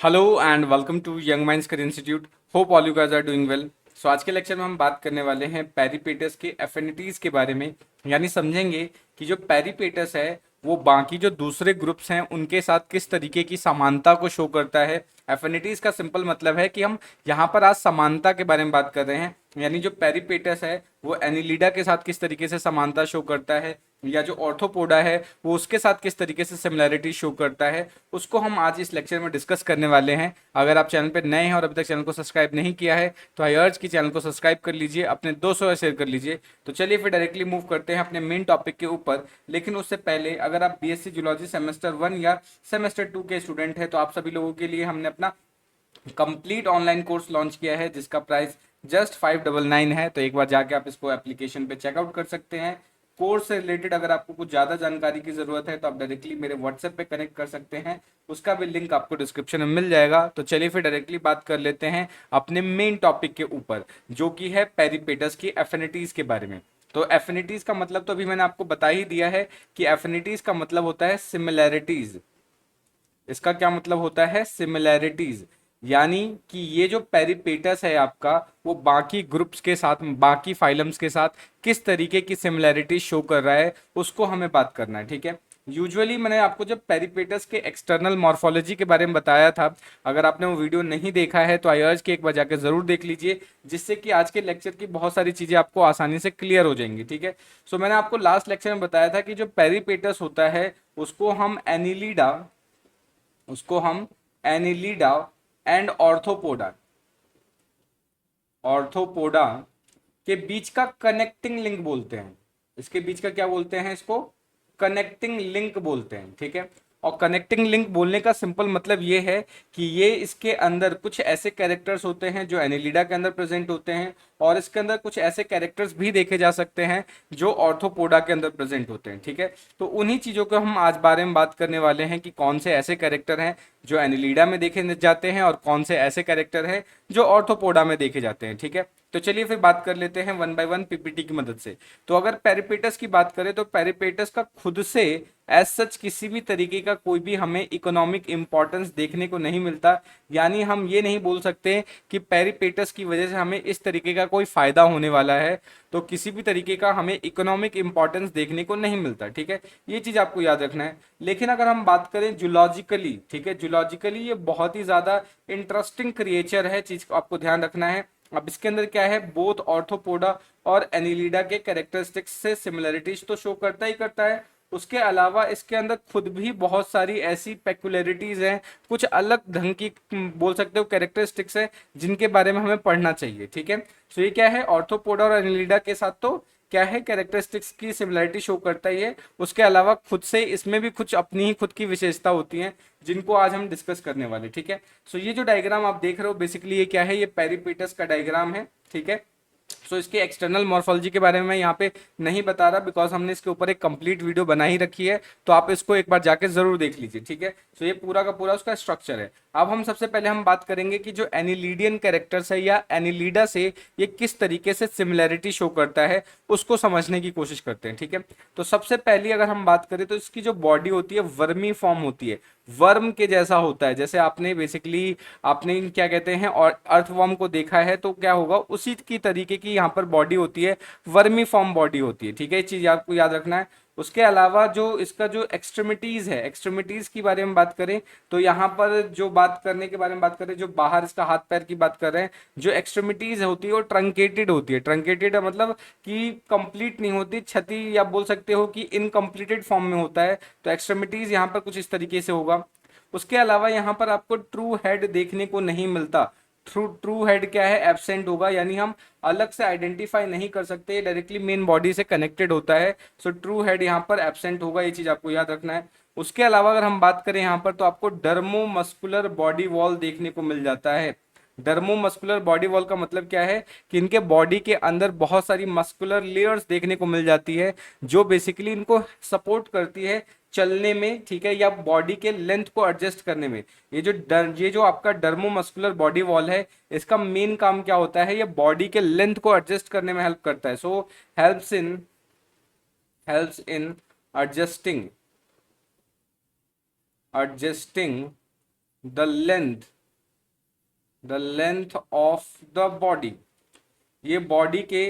Hello and welcome to young minds career institute. Hope all you guys are doing well. So आज के lecture में हम बात करने वाले हैं पेरिपेटस के एफिनिटीज के बारे में। यानी समझेंगे कि जो पेरिपेटस है वो बाकी जो दूसरे ग्रुप्स हैं उनके साथ किस तरीके की समानता को शो करता है। एफिनिटीज का सिंपल मतलब है कि हम यहाँ पर आज समानता के बारे में बात कर रहे हैं। यानी जो पेरिपेटस है वो एनिलिडा के साथ किस तरीके से समानता शो करता है, या जो ऑर्थोपोडा है वो उसके साथ किस तरीके से सिमिलैरिटी शो करता है, उसको हम आज इस लेक्चर में डिस्कस करने वाले हैं। अगर आप चैनल पर नए हैं और अभी तक चैनल को सब्सक्राइब नहीं किया है तो आई अर्ज की चैनल को सब्सक्राइब कर लीजिए, अपने दोस्तों से शेयर कर लीजिए। तो चलिए फिर डायरेक्टली मूव करते हैं अपने मेन टॉपिक के ऊपर। लेकिन उससे पहले अगर आप बीएससी जूलॉजी सेमेस्टर 1 या सेमेस्टर 2 के स्टूडेंट हैं तो आप सभी लोगों के लिए हमने अपना कंप्लीट ऑनलाइन कोर्स लॉन्च किया है जिसका प्राइस जस्ट 599 है। तो एक बार जाके आप इसको एप्लीकेशन पे चेकआउट कर सकते हैं। कोर्स से रिलेटेड अगर आपको कुछ ज़्यादा जानकारी की ज़रूरत है तो आप डायरेक्टली मेरे व्हाट्सएप पे कनेक्ट कर सकते हैं, उसका भी लिंक आपको डिस्क्रिप्शन में मिल जाएगा। तो चलिए फिर डायरेक्टली बात कर लेते हैं अपने मेन टॉपिक के ऊपर, जो कि है पेरिपेटस की एफिनिटीज़ के बारे में। तो एफिनिटीज़ का मतलब तो अभी मैंने आपको बता ही दिया है कि एफिनिटीज़ का मतलब होता है सिमिलैरिटीज़। इसका क्या मतलब होता है? सिमिलैरिटीज। यानी कि ये जो पेरिपेटस है आपका वो बाकी ग्रुप्स के साथ, बाकी फाइलम्स के साथ किस तरीके की सिमिलैरिटी शो कर रहा है उसको हमें बात करना है। ठीक है। यूजुअली मैंने आपको जब पेरिपेटस के एक्सटर्नल मॉर्फोलॉजी के बारे में बताया था, अगर आपने वो वीडियो नहीं देखा है तो आई अर्ज कि एक बार जाकर जरूर देख लीजिए, जिससे कि आज के लेक्चर की बहुत सारी चीजें आपको आसानी से क्लियर हो जाएंगी। ठीक है। सो मैंने आपको लास्ट लेक्चर में बताया था कि जो पेरिपेटस होता है उसको हम एनिलिडा एंड ऑर्थोपोडा के बीच का कनेक्टिंग लिंक बोलते हैं। इसके बीच का क्या बोलते हैं? इसको कनेक्टिंग लिंक बोलते हैं। ठीक है। और कनेक्टिंग लिंक बोलने का सिंपल मतलब ये है कि ये इसके अंदर कुछ ऐसे कैरेक्टर्स होते हैं जो एनिलिडा के अंदर प्रेजेंट होते हैं, और इसके अंदर कुछ ऐसे कैरेक्टर्स भी देखे जा सकते हैं जो ऑर्थोपोडा के अंदर प्रेजेंट होते हैं। ठीक है। तो उन्हीं चीजों को हम आज बारे में बात करने वाले हैं कि कौन से ऐसे कैरेक्टर हैं जो एनिलिडा में देखे जाते हैं और कौन से ऐसे कैरेक्टर हैं जो ऑर्थोपोडा में देखे जाते हैं। ठीक है। तो चलिए फिर बात कर लेते हैं वन बाय वन पीपीटी की मदद से। तो अगर पेरिपेटस की बात करें तो पेरिपेटस का खुद से एज सच किसी भी तरीके का कोई भी हमें इकोनॉमिक इंपॉर्टेंस देखने को नहीं मिलता। यानी हम ये नहीं बोल सकते कि पेरिपेटस की वजह से हमें इस तरीके का कोई फायदा होने वाला है। तो किसी भी तरीके का हमें इकोनॉमिक इंपॉर्टेंस देखने को नहीं मिलता। ठीक है। ये चीज आपको याद रखना है। लेकिन अगर हम बात करें जूलॉजिकली, ठीक है, जूलॉजिकली ये बहुत ही ज्यादा इंटरेस्टिंग क्रिएचर है, चीज को आपको ध्यान रखना है। अब इसके अंदर क्या है, बोथ ऑर्थोपोडा और एनिलिडा के कैरेक्टरिस्टिक्स से सिमिलरिटीज तो शो करता ही करता है, उसके अलावा इसके अंदर खुद भी बहुत सारी ऐसी पेकुलरिटीज हैं, कुछ अलग ढंग की बोल सकते हो कैरेक्टरिस्टिक्स है जिनके बारे में हमें पढ़ना चाहिए। ठीक है। सो ये क्या है, ऑर्थोपोडा और एनिलिडा के साथ तो क्या है, कैरेक्टरिस्टिक्स की सिमिलरिटी शो करता ही है, उसके अलावा खुद से इसमें भी कुछ अपनी ही खुद की विशेषता होती हैं जिनको आज हम डिस्कस करने वाले। ठीक है। सो ये जो डायग्राम आप देख रहे हो बेसिकली ये क्या है, ये पेरिपेटस का डायग्राम है। ठीक है। सो इसके एक्सटर्नल मॉर्फोलॉजी के बारे में मैं यहाँ पे नहीं बता रहा बिकॉज हमने इसके ऊपर एक कंप्लीट वीडियो बना ही रखी है, तो आप इसको एक बार जाके जरूर देख लीजिए। ठीक है। सो ये पूरा का पूरा उसका स्ट्रक्चर है। अब हम सबसे पहले हम बात करेंगे कि जो एनिलिडियन कैरेक्टर्स है या एनिलिडा से ये किस तरीके से सिमिलैरिटी शो करता है उसको समझने की कोशिश करते हैं। ठीक है। तो सबसे पहली अगर हम बात करें तो इसकी जो बॉडी होती है वर्मी फॉर्म होती है, वर्म के जैसा होता है। जैसे आपने बेसिकली आपने क्या कहते हैं और अर्थवर्म को देखा है तो क्या होगा, उसी की तरीके की यहाँ पर बॉडी होती है, वर्मी फॉर्म बॉडी होती है। ठीक है। ये चीज आपको याद रखना है। उसके अलावा जो इसका जो एक्सट्रीमिटीज है, एक्सट्रीमिटीज की बारे में बात करें तो यहाँ पर जो बात करने के बारे में बात करें, जो बाहर इसका हाथ पैर की बात कर रहे हैं, जो एक्सट्रीमिटीज होती है वो ट्रंकेटेड होती है। ट्रंकेटेड मतलब कि कंप्लीट नहीं होती, क्षति या बोल सकते हो कि इनकम्प्लीटेड फॉर्म में होता है। तो एक्सट्रीमिटीज यहाँ पर कुछ इस तरीके से होगा। उसके अलावा यहाँ पर आपको ट्रू हेड देखने को नहीं मिलता। ट्रू ट्रू हेड क्या है, एब्सेंट होगा, यानी हम अलग से आइडेंटिफाई नहीं कर सकते, डायरेक्टली मेन बॉडी से कनेक्टेड होता है। सो ट्रू हेड यहाँ पर एब्सेंट होगा, ये चीज आपको याद रखना है। उसके अलावा अगर हम बात करें यहाँ पर तो आपको डर्मोमस्कुलर बॉडी वॉल देखने को मिल जाता है। डर्मोमस्कुलर बॉडी वॉल का मतलब क्या है कि इनके बॉडी के अंदर बहुत सारी मस्कुलर लेयर्स देखने को मिल जाती है जो बेसिकली इनको सपोर्ट करती है चलने में। ठीक है। या बॉडी के लेंथ को एडजस्ट करने में। ये जो आपका डर्मोमस्कुलर बॉडी वॉल है, इसका मेन काम क्या होता है, ये बॉडी के लेंथ को एडजस्ट करने में हेल्प करता है। So helps in adjusting adjusting the length of the body, ये बॉडी के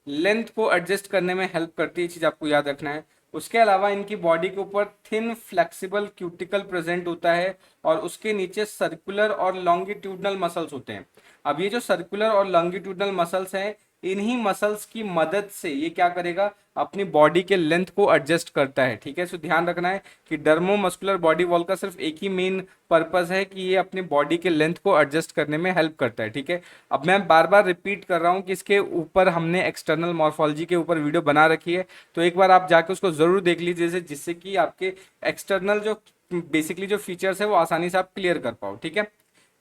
लेंथ को एडजस्ट करने में हेल्प करती है, चीज आपको याद रखना है। उसके अलावा इनकी बॉडी के ऊपर थिन फ्लेक्सिबल क्यूटिकल प्रेजेंट होता है और उसके नीचे सर्कुलर और लॉन्गिट्यूडनल मसल्स होते हैं। अब ये जो सर्कुलर और लॉन्गिट्यूडनल मसल्स हैं, इन्हीं मसल्स की मदद से ये क्या करेगा, अपनी बॉडी के लेंथ को एडजस्ट करता है। ठीक है, सो ध्यान रखना है कि डर्मोमस्कुलर बॉडी वॉल का सिर्फ एक ही मेन पर्पस है कि ये अपनी बॉडी के लेंथ को एडजस्ट करने में हेल्प करता है। ठीक है, अब मैं बार बार रिपीट कर रहा हूँ कि इसके ऊपर हमने एक्सटर्नल मॉर्फोलॉजी के ऊपर वीडियो बना रखी है, तो एक बार आप जाके उसको जरूर देख लीजिए, जिससे कि आपके एक्सटर्नल जो बेसिकली जो फीचर्स है वो आसानी से आप क्लियर कर पाओ। ठीक है,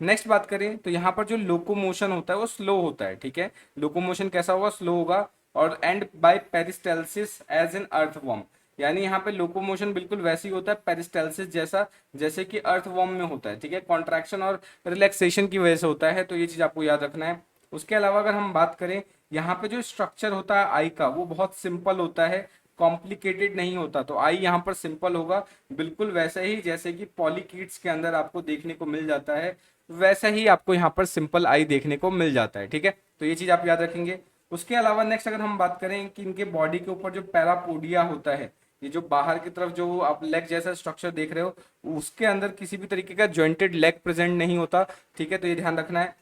नेक्स्ट बात करें तो यहाँ पर जो लोकोमोशन होता है वो स्लो होता है। ठीक है, लोकोमोशन कैसा होगा, स्लो होगा, और and by peristalsis as in earthworm, यानी यहाँ पे लोकोमोशन बिल्कुल वैसे ही होता है पेरिस्टेल्सिस जैसा, जैसे कि अर्थवॉर्म में होता है। ठीक है, कॉन्ट्रैक्शन और रिलैक्सेशन की वजह से होता है, तो ये चीज आपको याद रखना है। उसके अलावा अगर हम बात करें, यहाँ पे जो स्ट्रक्चर होता है आई का, वो बहुत सिंपल होता है, कॉम्प्लिकेटेड नहीं होता। तो आई यहाँ पर सिंपल होगा, बिल्कुल वैसे ही जैसे कि पॉलीकीट्स के अंदर आपको देखने को मिल जाता है, वैसा ही आपको यहाँ पर सिंपल आई देखने को मिल जाता है। ठीक है, तो ये चीज आप याद रखेंगे। उसके अलावा नेक्स्ट अगर हम बात करें कि इनके बॉडी के ऊपर जो पैरापोडिया होता है, ये जो बाहर की तरफ जो आप लेग जैसा स्ट्रक्चर देख रहे हो, उसके अंदर किसी भी तरीके का जॉइंटेड लेग प्रेजेंट नहीं होता। ठीक है, तो ये ध्यान रखना है।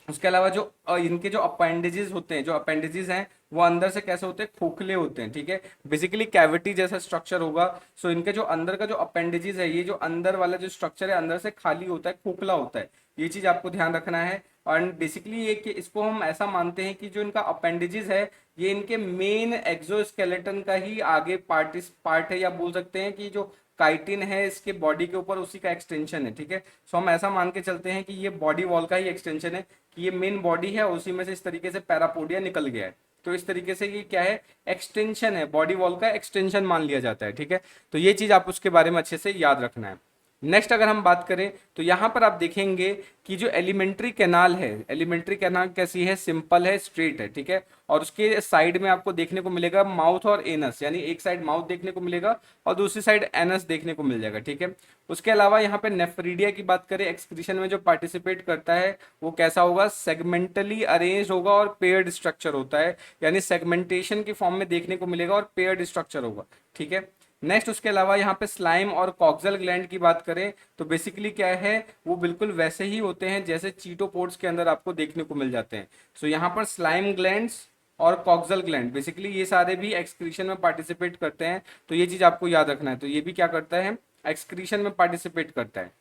उसके अलावा जो इनके जो अपेंडेजेस होते हैं, जो अपेंडेजेस हैं वो अंदर से कैसे होते हैं, खोखले होते हैं। ठीक है, बेसिकली कैविटी जैसा स्ट्रक्चर होगा। सो इनके जो अंदर का जो अपेंडेजेस है, ये जो अंदर वाला जो स्ट्रक्चर है अंदर से खाली होता है, खोखला होता है, ये चीज आपको ध्यान रखना है। और बेसिकली ये कि इसको हम ऐसा मानते हैं कि जो इनका अपेंडेजेस है, ये इनके मेन एक्सोस्केलेटन का ही आगे पार्ट है, या बोल सकते हैं कि जो काइटिन है इसके बॉडी के ऊपर, उसी का एक्सटेंशन है। ठीक है, सो हम ऐसा मान के चलते हैं कि ये बॉडी वॉल का ही एक्सटेंशन है, कि ये मेन बॉडी है, उसी में से इस तरीके से पैरापोडिया निकल गया है। तो इस तरीके से ये क्या है, एक्सटेंशन है, बॉडी वॉल का एक्सटेंशन मान लिया जाता है। ठीक है, तो ये चीज आप उसके बारे में अच्छे से याद रखना है। नेक्स्ट अगर हम बात करें तो यहाँ पर आप देखेंगे कि जो एलिमेंट्री कैनाल है, एलिमेंट्री कैनाल कैसी है, सिंपल है, स्ट्रेट है। ठीक है, और उसके साइड में आपको देखने को मिलेगा माउथ और एनस, यानी एक साइड माउथ देखने को मिलेगा और दूसरी साइड एनस देखने को मिल जाएगा। ठीक है, उसके अलावा यहाँ पे नेफ्रीडिया की बात करें, एक्सक्रीशन में जो पार्टिसिपेट करता है वो कैसा होगा, सेगमेंटली अरेंज होगा और पेयर्ड स्ट्रक्चर होता है, यानी सेगमेंटेशन की फॉर्म में देखने को मिलेगा और पेयर्ड स्ट्रक्चर होगा। ठीक है, नेक्स्ट उसके अलावा यहाँ पे स्लाइम और कॉक्सल ग्लैंड की बात करें तो बेसिकली क्या है, वो बिल्कुल वैसे ही होते हैं जैसे चीटोपोड्स के अंदर आपको देखने को मिल जाते हैं। सो यहाँ पर स्लाइम ग्लैंड्स और कॉक्सल ग्लैंड बेसिकली ये सारे भी एक्सक्रीशन में पार्टिसिपेट करते हैं, तो ये चीज आपको याद रखना है। तो ये भी क्या करता है, एक्सक्रीशन में पार्टिसिपेट करता है।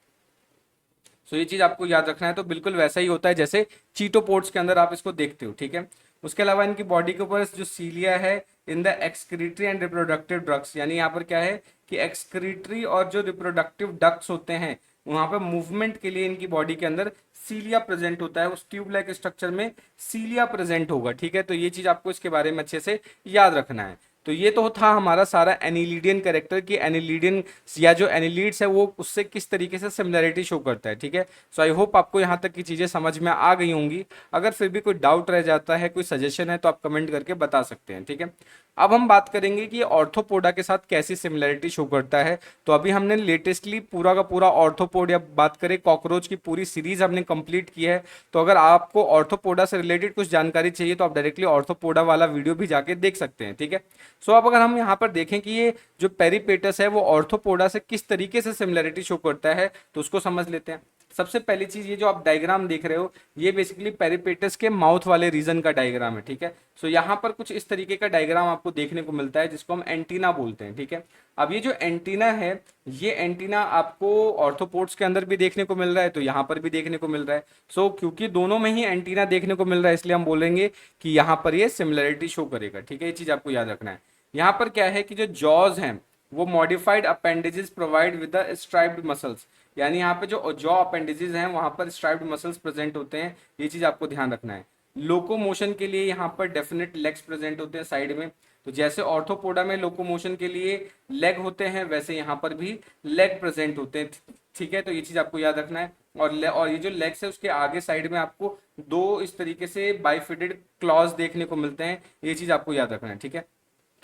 सो ये चीज आपको याद रखना है, तो बिल्कुल वैसा ही होता है जैसे चीटोपोड्स के अंदर आप इसको देखते हो। ठीक है, उसके अलावा इनकी बॉडी के ऊपर जो सीलिया है in the excretory and reproductive ducts, यानी यहाँ पर क्या है कि एक्सक्रीटरी और जो रिप्रोडक्टिव डक्ट्स होते हैं वहां पर मूवमेंट के लिए इनकी बॉडी के अंदर सीलिया प्रेजेंट होता है, उस ट्यूब लाइक स्ट्रक्चर में सीलिया प्रेजेंट होगा। ठीक है, तो ये चीज आपको इसके बारे में अच्छे से याद रखना है। तो ये तो था हमारा सारा एनिलिडियन कैरेक्टर की, एनिलिडियन या जो एनिलीड्स है वो उससे किस तरीके से सिमिलरिटी शो करता है। ठीक है, सो आई होप आपको यहाँ तक की चीजें समझ में आ गई होंगी। अगर फिर भी कोई डाउट रह जाता है, कोई सजेशन है, तो आप कमेंट करके बता सकते हैं। ठीक है, अब हम बात करेंगे कि ऑर्थोपोडा के साथ कैसी सिमिलरिटी शो करता है। तो अभी हमने लेटेस्टली पूरा का पूरा ऑर्थोपोड या बात करें कॉकरोच की पूरी सीरीज हमने कंप्लीट की है। तो अगर आपको ऑर्थोपोडा से रिलेटेड कुछ जानकारी चाहिए तो आप डायरेक्टली ऑर्थोपोडा वाला वीडियो भी जाके देख सकते हैं। ठीक है, सो अब अगर हम यहाँ पर देखें कि ये जो पेरिपेटस है वो ऑर्थोपोडा से किस तरीके से सिमिलरिटी शो करता है, तो उसको समझ लेते हैं। सबसे पहली चीज, ये जो आप डायग्राम देख रहे हो ये बेसिकली पेरिपेटस के माउथ वाले रीजन का डायग्राम है। ठीक है, सो यहाँ पर कुछ इस तरीके का डायग्राम आपको देखने को मिलता है जिसको हम एंटीना बोलते हैं। ठीक है, अब ये जो एंटीना है, ये एंटीना आपको ऑर्थोपोड्स के अंदर भी देखने को मिल रहा है, तो यहाँ पर भी देखने को मिल रहा है। सो क्योंकि दोनों में ही एंटीना देखने को मिल रहा है, इसलिए हम बोलेंगे कि यहाँ पर ये सिमिलरिटी शो करेगा। ठीक है, ये चीज आपको याद रखना है। यहाँ पर क्या है कि जो जॉज हैं वो modified appendages provide with the striped muscles, यानी यहाँ पे जो जॉ अपेंडेजेस हैं वहां पर स्ट्राइप्ड मसल्स प्रेजेंट होते हैं, ये चीज आपको ध्यान रखना है। लोकोमोशन के लिए यहाँ पर डेफिनेट लेग्स प्रेजेंट होते हैं साइड में, तो जैसे ऑर्थोपोडा में लोकोमोशन के लिए लेग होते हैं वैसे यहाँ पर भी लेग प्रेजेंट होते हैं। ठीक है, तो ये चीज आपको याद रखना है। और ये जो लेग्स है उसके आगे साइड में आपको दो इस तरीके से बाइफिडेड क्लॉज देखने को मिलते हैं, ये चीज आपको याद रखना है। ठीक है,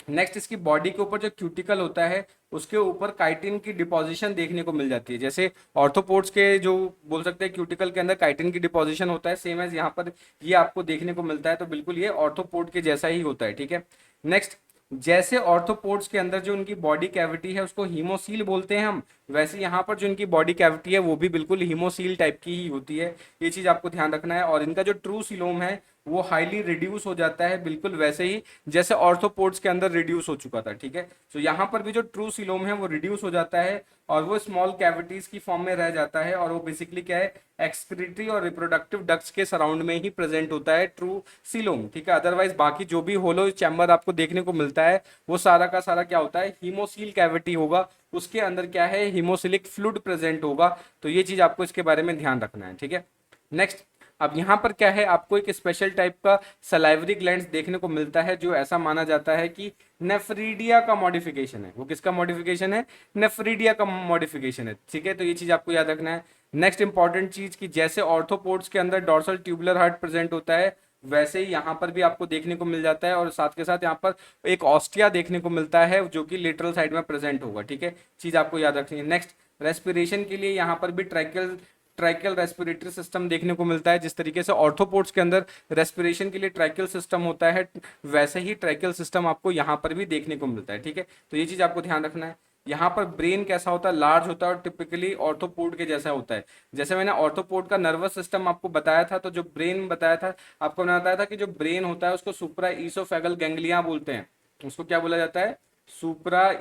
नेक्स्ट इसकी बॉडी के ऊपर जो क्यूटिकल होता है उसके ऊपर काइटिन की डिपोजिशन देखने को मिल जाती है। जैसे ऑर्थोपोड्स के जो बोल सकते हैं क्यूटिकल के अंदर काइटिन की डिपोजिशन होता है, सेम एज यहाँ पर ये आपको देखने को मिलता है। तो बिल्कुल ये ऑर्थोपोड के जैसा ही होता है, ठीक है। नेक्स्ट, जैसे ऑर्थोपोड्स के अंदर जो उनकी बॉडी कैविटी है उसको हीमोसील बोलते हैं हम, वैसे यहाँ पर जो इनकी बॉडी कैविटी है वो भी बिल्कुल हीमोसील टाइप की ही होती है। ये चीज आपको ध्यान रखना है। और इनका जो ट्रू सिलोम है वो हाईली रिड्यूस हो जाता है, बिल्कुल वैसे ही जैसे ऑर्थोपोड्स के अंदर रिड्यूस हो चुका था, ठीक है। तो यहाँ पर भी जो ट्रू सिलोम है वो रिड्यूस हो जाता है और वो स्मॉल कैविटीज की फॉर्म में रह जाता है। और वो बेसिकली क्या है, एक्सक्रीटरी और रिप्रोडक्टिव डक्ट्स के सराउंड में ही प्रेजेंट होता है ट्रू सिलोम, ठीक है। अदरवाइज बाकी जो भी होलो चैम्बर आपको देखने को मिलता है वो सारा का सारा क्या होता है, हीमोसील कैविटी होगा, उसके अंदर क्या है, हीमोसिलिक फ्लूइड प्रेजेंट होगा। तो ये चीज आपको इसके बारे में ध्यान रखना है, ठीक है। नेक्स्ट, अब यहाँ पर क्या है, आपको एक स्पेशल टाइप का सलाइवरी ग्लैंड्स देखने को मिलता है जो ऐसा माना जाता है कि नेफ्रीडिया का मॉडिफिकेशन है। वो किसका मॉडिफिकेशन है, नेफ्रीडिया का मॉडिफिकेशन है, ठीक है। तो ये चीज आपको याद रखना है। नेक्स्ट इंपॉर्टेंट चीज कि जैसे ऑर्थोपोड्स के अंदर डॉर्सल ट्यूबुलर हार्ट प्रेजेंट होता है वैसे ही यहाँ पर भी आपको देखने को मिल जाता है। और साथ के साथ यहाँ पर एक ऑस्टिया देखने को मिलता है जो कि लेटरल साइड में प्रेजेंट होगा, ठीक है। चीज आपको याद रखनी है। नेक्स्ट, रेस्पिरेशन के लिए यहाँ पर भी ट्रैकियल रेस्पिरेटरी सिस्टम देखने को मिलता है। जिस तरीके से ऑर्थोपोड्स के अंदर रेस्पिरेशन के लिए ट्रैकियल सिस्टम होता है वैसे ही ट्रैकियल सिस्टम आपको यहाँ पर भी देखने को मिलता है, ठीक है। तो ये चीज आपको ध्यान रखना है। यहाँ पर ब्रेन कैसा होता है, लार्ज होता है और टिपिकली ऑर्थोपोड के जैसा होता है। जैसे मैंने ऑर्थोपोड का नर्वस सिस्टम आपको बताया था, तो जो ब्रेन बताया था आपको, मैंने बताया था कि जो ब्रेन होता है उसको सुप्रा ईसोफेगल गैंग्लिया बोलते हैं। उसको क्या बोला जाता है, सुप्रा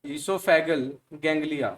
ईसोफेगल गैंग्लिया।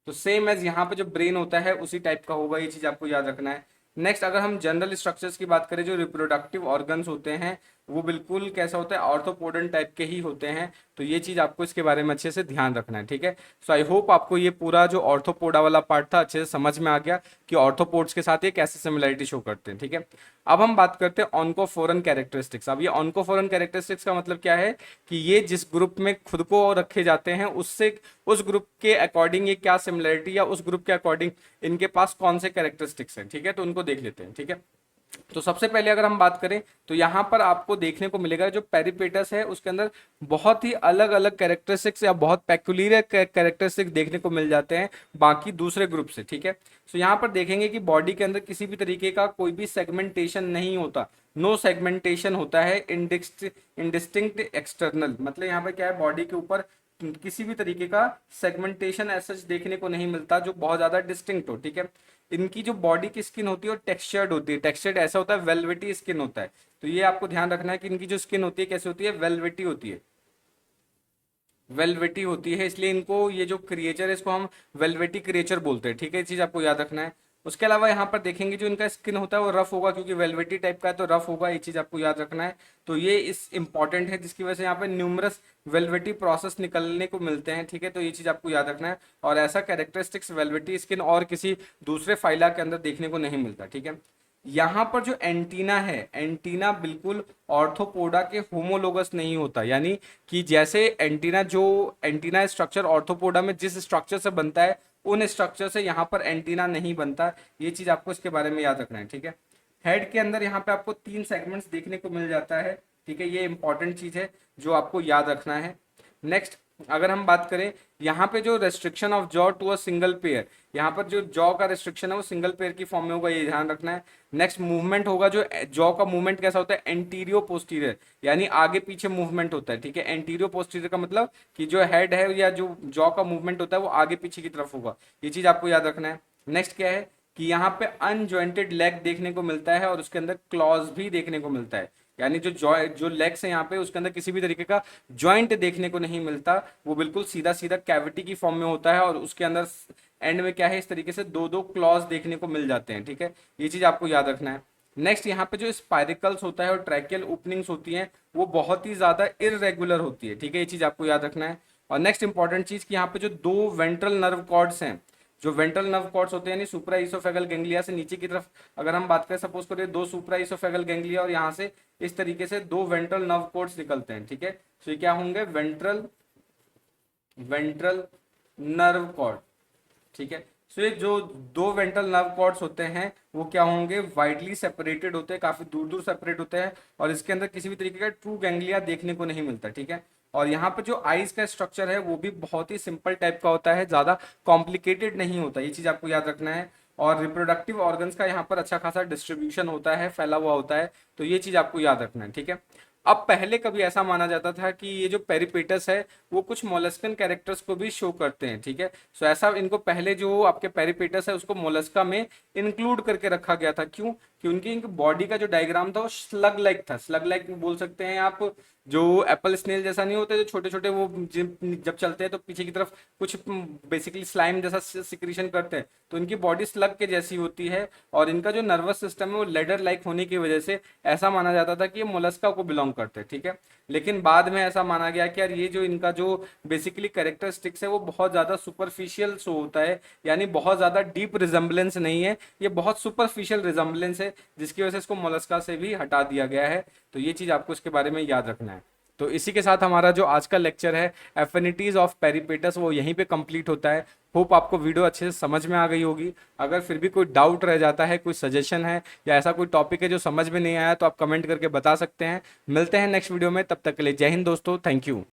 तो सेम एज यहाँ पे जो ब्रेन होता है उसी टाइप का होगा, ये चीज आपको याद रखना है। नेक्स्ट, अगर हम जनरल स्ट्रक्चर्स की बात करें, जो रिप्रोडक्टिव ऑर्गन्स होते हैं वो बिल्कुल कैसा होता है, ऑर्थोपोडन टाइप के ही होते हैं। तो ये चीज आपको इसके बारे में अच्छे से ध्यान रखना है, ठीक है। सो आई होप आपको ये पूरा जो ऑर्थोपोडा वाला पार्ट था अच्छे से समझ में आ गया कि ऑर्थोपोड्स के साथ ये कैसे सिमिलरिटी शो करते हैं, ठीक है। अब हम बात करते हैं ऑन्कोफोरन कैरेक्टरिस्टिक्स। अब ये ऑन्कोफोरन कैरेक्टरिस्टिक्स का मतलब क्या है कि ये जिस ग्रुप में खुद को रखे जाते हैं उससे उस ग्रुप के अकॉर्डिंग ये क्या सिमिलरिटी या उस ग्रुप के अकॉर्डिंग इनके पास कौन से कैरेक्टरिस्टिक्स हैं, ठीक है। तो उनको देख लेते हैं, ठीक है। तो सबसे पहले अगर हम बात करें तो यहाँ पर आपको देखने को मिलेगा जो पेरिपेटस है उसके अंदर बहुत ही अलग अलग कैरेक्टरिस्टिक्स या बहुत पेक्युलियर कैरेक्टरिस्टिक्स देखने को मिल जाते हैं बाकी दूसरे ग्रुप से, ठीक है। सो यहाँ पर देखेंगे कि बॉडी के अंदर किसी भी तरीके का कोई भी सेगमेंटेशन नहीं होता, नो सेगमेंटेशन होता है। इंडिस्टिंक्ट एक्सटर्नल, मतलब यहाँ पर क्या है, बॉडी के ऊपर किसी भी तरीके का सेगमेंटेशन ऐसा देखने को नहीं मिलता जो बहुत ज्यादा डिस्टिंक्ट हो, ठीक है। इनकी जो बॉडी की स्किन होती है वो टेक्सचर्ड होती है, टेक्सचर्ड ऐसा होता है, वेलवेटी स्किन होता है। तो ये आपको ध्यान रखना है कि इनकी जो स्किन होती है कैसे होती है, वेलवेटी होती है, वेलवेटी होती है। इसलिए इनको ये जो क्रिएचर है इसको हम वेलवेटी क्रिएचर बोलते हैं, ठीक है। ये चीज आपको याद रखना है। उसके अलावा यहाँ पर देखेंगे जो इनका स्किन होता है वो रफ होगा, क्योंकि वेलवेटी टाइप का है तो रफ होगा, ये चीज आपको याद रखना है। तो ये इस इंपॉर्टेंट है जिसकी वजह से यहाँ पे न्यूमरस वेलवेटी प्रोसेस निकलने को मिलते हैं, ठीक है। तो ये चीज आपको याद रखना है। और ऐसा कैरेक्टरिस्टिक्स वेलवेटी स्किन और किसी दूसरे फाइला के अंदर देखने को नहीं मिलता, ठीक है। यहाँ पर जो एंटीना है, एंटीना बिल्कुल ऑर्थोपोडा के होमोलोगस नहीं होता, यानी कि जैसे एंटीना स्ट्रक्चर ऑर्थोपोडा में जिस स्ट्रक्चर से बनता है उन स्ट्रक्चर से यहाँ पर एंटीना नहीं बनता। ये चीज आपको इसके बारे में याद रखना है, ठीक है। हेड के अंदर यहाँ पे आपको 3 सेगमेंट्स देखने को मिल जाता है, ठीक है। ये इंपॉर्टेंट चीज है जो आपको याद रखना है। नेक्स्ट, अगर हम बात करें यहाँ पे जो restriction of jaw to a single pair, यहाँ पर जो जॉ का रेस्ट्रिक्शन है वो सिंगल पेयर की फॉर्म में होगा, ये ध्यान रखना है। नेक्स्ट, मूवमेंट होगा, जो जॉ का मूवमेंट कैसा होता है, एंटीरियो पोस्टीरियर, यानी आगे पीछे मूवमेंट होता है, ठीक है। एंटीरियो पोस्टीरियर का मतलब कि जो हेड है या जो जॉ का मूवमेंट होता है वो आगे पीछे की तरफ होगा, ये चीज आपको याद रखना है। नेक्स्ट क्या है कि यहाँ पे अनजॉइंटेड लेग देखने को मिलता है और उसके अंदर क्लॉज भी देखने को मिलता है, यानी जो लेग्स है यहाँ पे उसके अंदर किसी भी तरीके का जॉइंट देखने को नहीं मिलता, वो बिल्कुल सीधा सीधा कैविटी की फॉर्म में होता है। और उसके अंदर एंड में क्या है, इस तरीके से दो दो क्लॉज देखने को मिल जाते हैं, ठीक है। ये चीज आपको याद रखना है। नेक्स्ट, यहाँ पे जो स्पाइरिकल्स होता है और ट्रैकियल ओपनिंग्स होती हैं वो बहुत ही ज्यादा इरेगुलर होती है, ठीक है। ये चीज आपको याद रखना है। और नेक्स्ट इंपॉर्टेंट चीज कि यहाँ पे जो 2 वेंट्रल नर्व कॉर्ड्स हैं, जो वेंट्रल नर्व कॉर्ड्स होते हैं यानी सुप्रा ईसोफेगल गैंग्लिया से नीचे की तरफ अगर हम बात करें, सपोज करें 2 सुप्रा ईसोफेगल गैंग्लिया और यहाँ से इस तरीके से 2 वेंट्रल नर्व कॉर्ड्स निकलते हैं, ठीक है। तो ये क्या होंगे, वेंट्रल नर्व कॉर्ड, ठीक है। सो ये जो दो वेंट्रल नर्व कॉर्ड्स होते हैं वो क्या होंगे, वाइडली सेपरेटेड होते हैं, काफी दूर दूर सेपरेट होते हैं, और इसके अंदर किसी भी तरीके का ट्रू गैंग्लिया देखने को नहीं मिलता, ठीक है। और यहाँ पे जो आईज का स्ट्रक्चर है वो भी बहुत ही सिंपल टाइप का होता है, ज्यादा कॉम्प्लिकेटेड नहीं होता, ये चीज आपको याद रखना है। और रिप्रोडक्टिव ऑर्गन्स का यहाँ पर अच्छा खासा डिस्ट्रीब्यूशन होता है, फैला हुआ होता है, तो ये चीज आपको याद रखना है, ठीक है। अब पहले कभी ऐसा माना जाता था कि ये जो पेरिपेटस है वो कुछ मोलस्कन कैरेक्टर्स को भी शो करते हैं, ठीक है। सो ऐसा इनको पहले जो आपके पेरिपेटस है उसको मोलस्का में इंक्लूड करके रखा गया था, क्यों, क्योंकि इनकी बॉडी का जो डायग्राम था वो स्लग लाइक था, स्लग लाइक बोल सकते हैं आप, जो एप्पल स्नेल जैसा नहीं होते जो छोटे छोटे वो जब चलते हैं तो पीछे की तरफ कुछ बेसिकली स्लाइम जैसा सिक्रीशन करते हैं, तो इनकी बॉडी स्लग के जैसी होती है, और इनका जो नर्वस सिस्टम है वो लेडर लाइक होने की वजह से ऐसा माना जाता था कि ये मोलस्का को बिलोंग करते हैं, ठीक है। लेकिन बाद में ऐसा माना गया कि यार ये जो इनका जो बेसिकली कैरेक्टरिस्टिक्स है वो बहुत ज्यादा सुपरफिशियल शो होता है, यानी बहुत ज्यादा डीप रिजेम्बलेंस नहीं है, ये बहुत सुपरफिशियल रिजेम्बलेंस है, जिसकी वजह से इसको मोलस्का से भी हटा दिया गया है। तो ये चीज आपको इसके बारे में याद रखना है। तो इसी के साथ हमारा जो आज का लेक्चर है एफिनिटीज ऑफ पेरिपेटस वो यहीं पे कंप्लीट होता है। होप आपको वीडियो अच्छे से समझ में आ गई होगी। अगर फिर भी कोई डाउट रह जाता है, कोई सजेशन है या ऐसा कोई टॉपिक है जो समझ में नहीं आया, तो आप कमेंट करके बता सकते हैं। मिलते हैं नेक्स्ट वीडियो में, तब तक के लिए जय हिंद दोस्तों, थैंक यू।